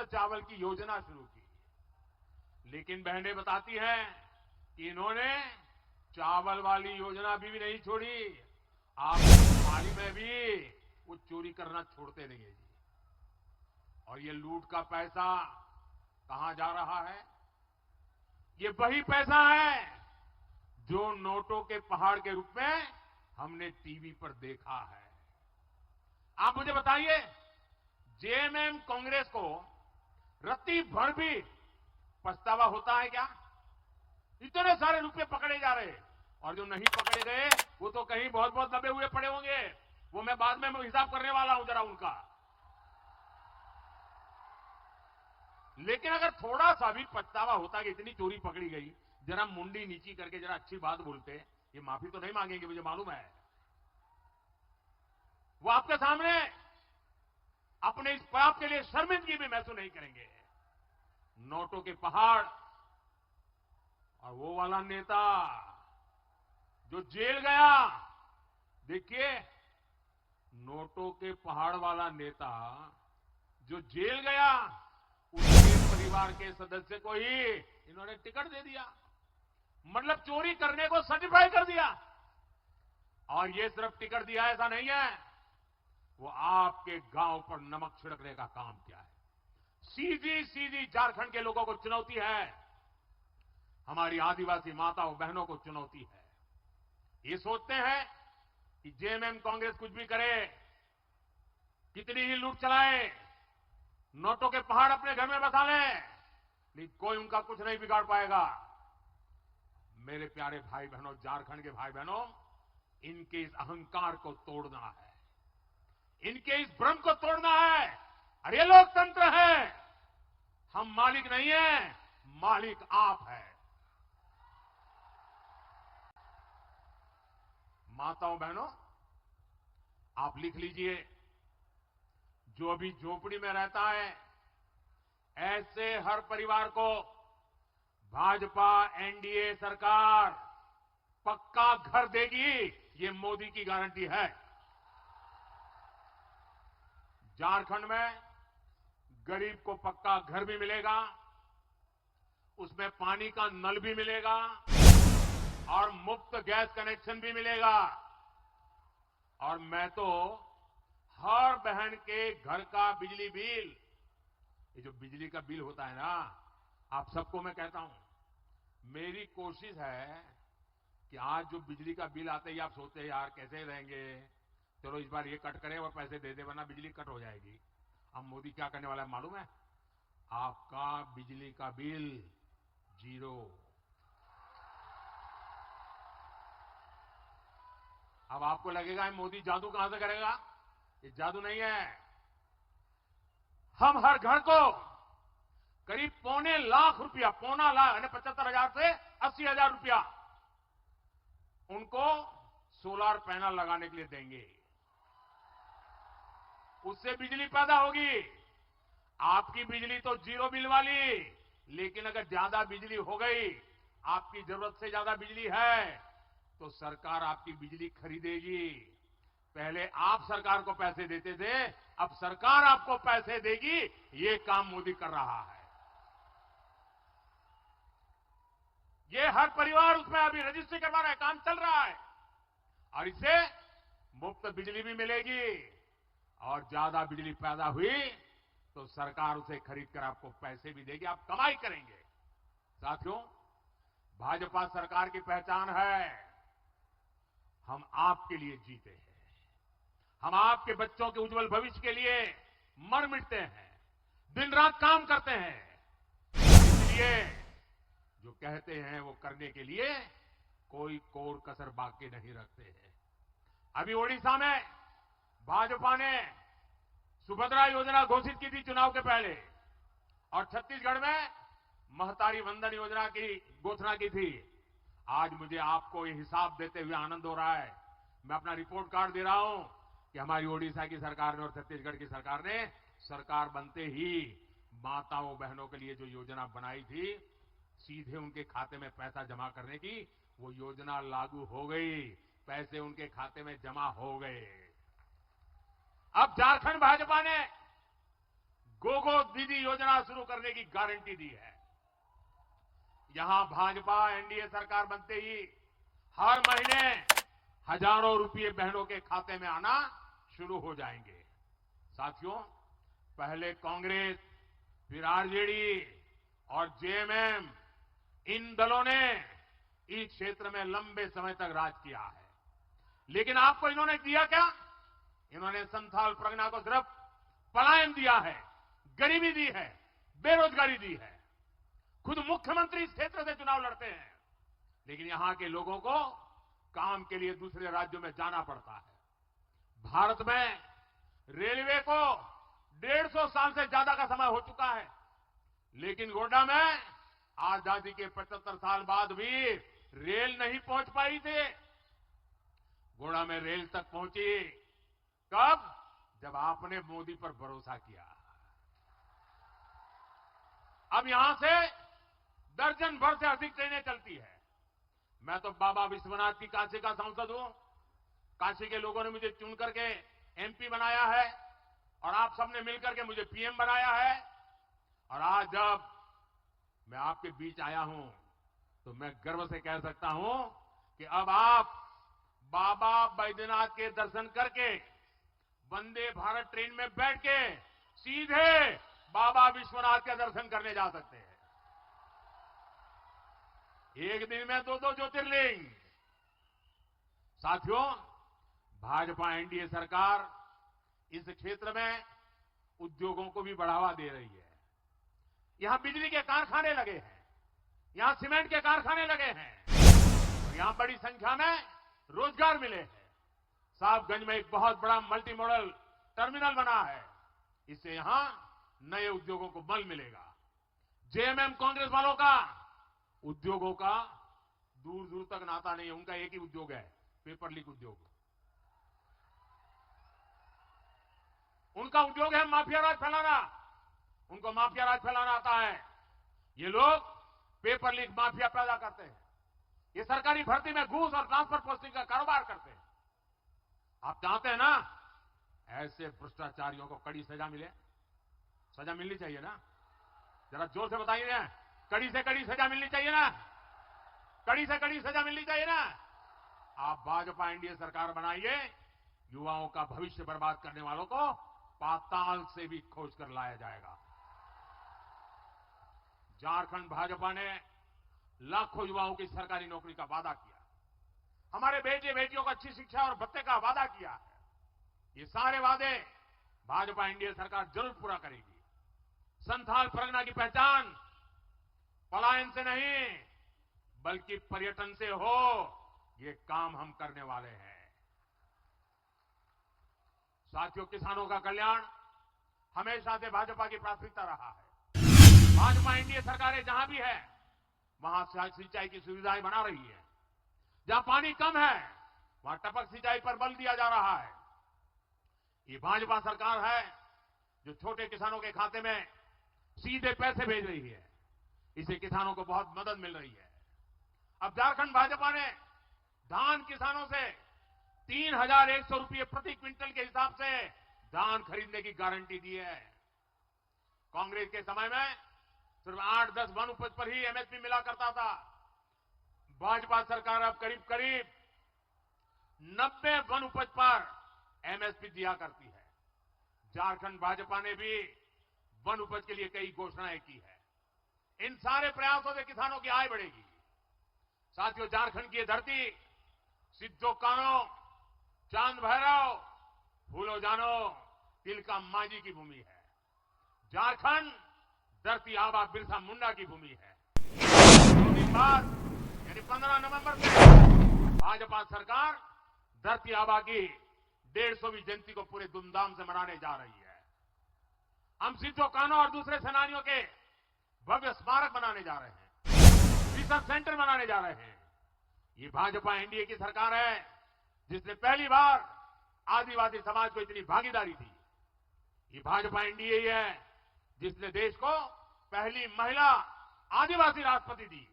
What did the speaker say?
चावल की योजना शुरू की। लेकिन बहनें बताती हैं कि इन्होंने चावल वाली योजना भी नहीं छोड़ी। आप थाली में भी वो चोरी करना छोड़ते नहीं है जी। और ये लूट का पैसा कहां जा रहा है? ये वही पैसा है जो नोटों के पहाड़ के रूप में हमने टीवी पर देखा है। आप मुझे बताइए, जेएमएम कांग्रेस को रत्ती भर भी पछतावा होता है क्या? इतने सारे रुपए पकड़े जा रहे, और जो नहीं पकड़े गए वो तो कहीं बहुत बहुत दबे हुए पड़े होंगे। वो मैं बाद में हिसाब करने वाला हूं जरा उनका। लेकिन अगर थोड़ा सा भी पछतावा होता कि इतनी चोरी पकड़ी गई, जरा मुंडी नीची करके जरा अच्छी बात बोलते, ये माफी तो नहीं मांगेंगे, मुझे मालूम है। वो आपके सामने अपने इस पाप के लिए शर्मिंदगी भी महसूस नहीं करेंगे। नोटों के पहाड़, और वो वाला नेता जो जेल गया, देखिए, नोटों के पहाड़ वाला नेता जो जेल गया, उसके परिवार के सदस्य को ही इन्होंने टिकट दे दिया। मतलब चोरी करने को सर्टिफाई कर दिया। और ये सिर्फ टिकट दिया ऐसा नहीं है, वो आपके गांव पर नमक छिड़कने का काम किया है। सीधी सीधी झारखंड के लोगों को चुनौती है, हमारी आदिवासी माताओं बहनों को चुनौती है। ये सोचते हैं कि जेएमएम कांग्रेस कुछ भी करे, कितनी ही लूट चलाए, नोटों के पहाड़ अपने घर में बसा ले, लेकिन कोई उनका कुछ नहीं बिगाड़ पाएगा। मेरे प्यारे भाई बहनों, झारखंड के भाई बहनों, इनके इस अहंकार को तोड़ना है, इनके इस भ्रम को तोड़ना है। अरे ये लोकतंत्र है, हम मालिक नहीं है, मालिक आप है। माताओं बहनों, आप लिख लीजिए, जो अभी झोपड़ी में रहता है, ऐसे हर परिवार को भाजपा एनडीए सरकार पक्का घर देगी, ये मोदी की गारंटी है। झारखंड में गरीब को पक्का घर भी मिलेगा, उसमें पानी का नल भी मिलेगा और मुफ्त गैस कनेक्शन भी मिलेगा। और मैं तो हर बहन के घर का बिजली बिल, ये जो बिजली का बिल होता है ना, आप सबको मैं कहता हूं, मेरी कोशिश है कि आज जो बिजली का बिल आते ही आप सोचते हैं यार कैसे रहेंगे, चलो इस बार ये कट करें और पैसे दे दे वरना बिजली कट हो जाएगी। अब मोदी क्या करने वाला है मालूम है? आपका बिजली का बिल जीरो। अब आपको लगेगा मोदी जादू कहां से करेगा? ये जादू नहीं है। हम हर घर को करीब पौने लाख रुपया, पौना लाख यानी 75,000 से 80,000 रुपया उनको सोलर पैनल लगाने के लिए देंगे। उससे बिजली पैदा होगी। आपकी बिजली तो जीरो बिल वाली, लेकिन अगर ज्यादा बिजली हो गई, आपकी जरूरत से ज्यादा बिजली है, तो सरकार आपकी बिजली खरीदेगी। पहले आप सरकार को पैसे देते थे, अब सरकार आपको पैसे देगी। ये काम मोदी कर रहा है। ये हर परिवार उसमें अभी रजिस्ट्री करवा रहा है, काम चल रहा है। और इससे मुफ्त बिजली भी मिलेगी, और ज्यादा बिजली पैदा हुई तो सरकार उसे खरीद कर आपको पैसे भी देगी, आप कमाई करेंगे। साथियों, भाजपा सरकार की पहचान है, हम आपके लिए जीते हैं, हम आपके बच्चों के उज्जवल भविष्य के लिए मर मिटते हैं, दिन रात काम करते हैं। इसलिए जो कहते हैं वो करने के लिए कोई कोर कसर बाकी नहीं रखते हैं। अभी ओडिशा में भाजपा ने सुभद्रा योजना घोषित की थी चुनाव के पहले, और छत्तीसगढ़ में महतारी वंदन योजना की घोषणा की थी। आज मुझे आपको ये हिसाब देते हुए आनंद हो रहा है। मैं अपना रिपोर्ट कार्ड दे रहा हूं कि हमारी ओडिशा की सरकार ने और छत्तीसगढ़ की सरकार ने सरकार बनते ही माताओं बहनों के लिए जो योजना बनाई थी, सीधे उनके खाते में पैसा जमा करने की, वो योजना लागू हो गई, पैसे उनके खाते में जमा हो गए। अब झारखंड भाजपा ने गोगो दीदी योजना शुरू करने की गारंटी दी है। यहां भाजपा एनडीए सरकार बनते ही हर महीने हजारों रुपये बहनों के खाते में आना शुरू हो जाएंगे। साथियों, पहले कांग्रेस, फिर आरजेडी और जेएमएम, इन दलों ने इस क्षेत्र में लंबे समय तक राज किया है। लेकिन आपको इन्होंने दिया क्या? इन्होंने संथाल परगना को सिर्फ पलायन दिया है, गरीबी दी है, बेरोजगारी दी है। खुद मुख्यमंत्री इस क्षेत्र से चुनाव लड़ते हैं, लेकिन यहां के लोगों को काम के लिए दूसरे राज्यों में जाना पड़ता है। भारत में रेलवे को 150 साल से ज्यादा का समय हो चुका है, लेकिन गोड्डा में आजादी के 75 साल बाद भी रेल नहीं पहुंच पाई थी। गोड्डा में रेल तक पहुंची कब? जब आपने मोदी पर भरोसा किया। अब यहां से दर्जन भर से अधिक ट्रेनें चलती है। मैं तो बाबा विश्वनाथ की काशी का सांसद हूं। काशी के लोगों ने मुझे चुन करके एमपी बनाया है और आप सबने मिलकर के मुझे पीएम बनाया है। और आज जब मैं आपके बीच आया हूं तो मैं गर्व से कह सकता हूं कि अब आप बाबा बैद्यनाथ के दर्शन करके वंदे भारत ट्रेन में बैठ के सीधे बाबा विश्वनाथ के दर्शन करने जा सकते हैं। एक दिन में 2-2 ज्योतिर्लिंग। साथियों, भाजपा एनडीए सरकार इस क्षेत्र में उद्योगों को भी बढ़ावा दे रही है। यहां बिजली के कारखाने लगे हैं, यहां सीमेंट के कारखाने लगे हैं और यहां बड़ी संख्या में रोजगार मिले हैं। साहबगंज में एक बहुत बड़ा मल्टी मॉडल टर्मिनल बना है, इससे यहां नए उद्योगों को बल मिलेगा। जेएमएम कांग्रेस वालों का उद्योगों का दूर दूर तक नाता नहीं है। उनका एक ही उद्योग है, पेपर लीक उद्योग। उनका उद्योग है माफिया राज फैलाना। उनको माफिया राज फैलाना आता है। ये लोग पेपर लीक माफिया पैदा करते हैं। ये सरकारी भर्ती में घूस और ट्रांसफर पोस्टिंग का कारोबार करते हैं। आप चाहते हैं ना ऐसे भ्रष्टाचारियों को कड़ी सजा मिले? सजा मिलनी चाहिए ना? जरा जोर से बताइए ना। कड़ी से कड़ी सजा मिलनी चाहिए ना? कड़ी से कड़ी सजा मिलनी चाहिए ना? आप भाजपा एनडीए सरकार बनाइए, युवाओं का भविष्य बर्बाद करने वालों को पाताल से भी खोज कर लाया जाएगा। झारखंड भाजपा ने लाखों युवाओं की सरकारी नौकरी का वादा किया। हमारे बेटे बेटियों को अच्छी शिक्षा और भत्ते का वादा किया है। ये सारे वादे भाजपा एनडीए सरकार जरूर पूरा करेगी। संथाल परगना की पहचान पलायन से नहीं बल्कि पर्यटन से हो, ये काम हम करने वाले हैं। साथियों, किसानों का कल्याण हमेशा से भाजपा की प्राथमिकता रहा है। भाजपा एनडीए सरकारें जहां भी है वहां सिंचाई की सुविधाएं बना रही है। जहां पानी कम है वहां टपक सिंचाई पर बल दिया जा रहा है। ये भाजपा सरकार है जो छोटे किसानों के खाते में सीधे पैसे भेज रही है। इससे किसानों को बहुत मदद मिल रही है। अब झारखंड भाजपा ने धान किसानों से 3,100 रुपये प्रति क्विंटल के हिसाब से धान खरीदने की गारंटी दी है। कांग्रेस के समय में सिर्फ 8-10 वन उपज पर ही एमएसपी मिला करता था। भाजपा सरकार अब करीब करीब 90 वन उपज पर एमएसपी दिया करती है। झारखंड भाजपा ने भी वन उपज के लिए कई घोषणाएं की है। इन सारे प्रयासों से किसानों की आय बढ़ेगी। साथियों, झारखंड की धरती सिद्धो कानो, चांद भैरव, फूलो जानो, तिलका मांझी की भूमि है। झारखंड धरती आबा बिरसा मुंडा की भूमि है। 2 दिन बाद यानी 15 नवंबर से भाजपा सरकार धरती आबा की 150वीं जयंती को पूरे धूमधाम से मनाने जा रही है। हम सिद्धो कानो और दूसरे सेनानियों के भव्य स्मारक बनाने जा रहे हैं, रिसर्च सेंटर बनाने जा रहे हैं। ये भाजपा एनडीए की सरकार है जिसने पहली बार आदिवासी समाज को इतनी भागीदारी दी। ये भाजपा एनडीए ही है जिसने देश को पहली महिला आदिवासी राष्ट्रपति दी।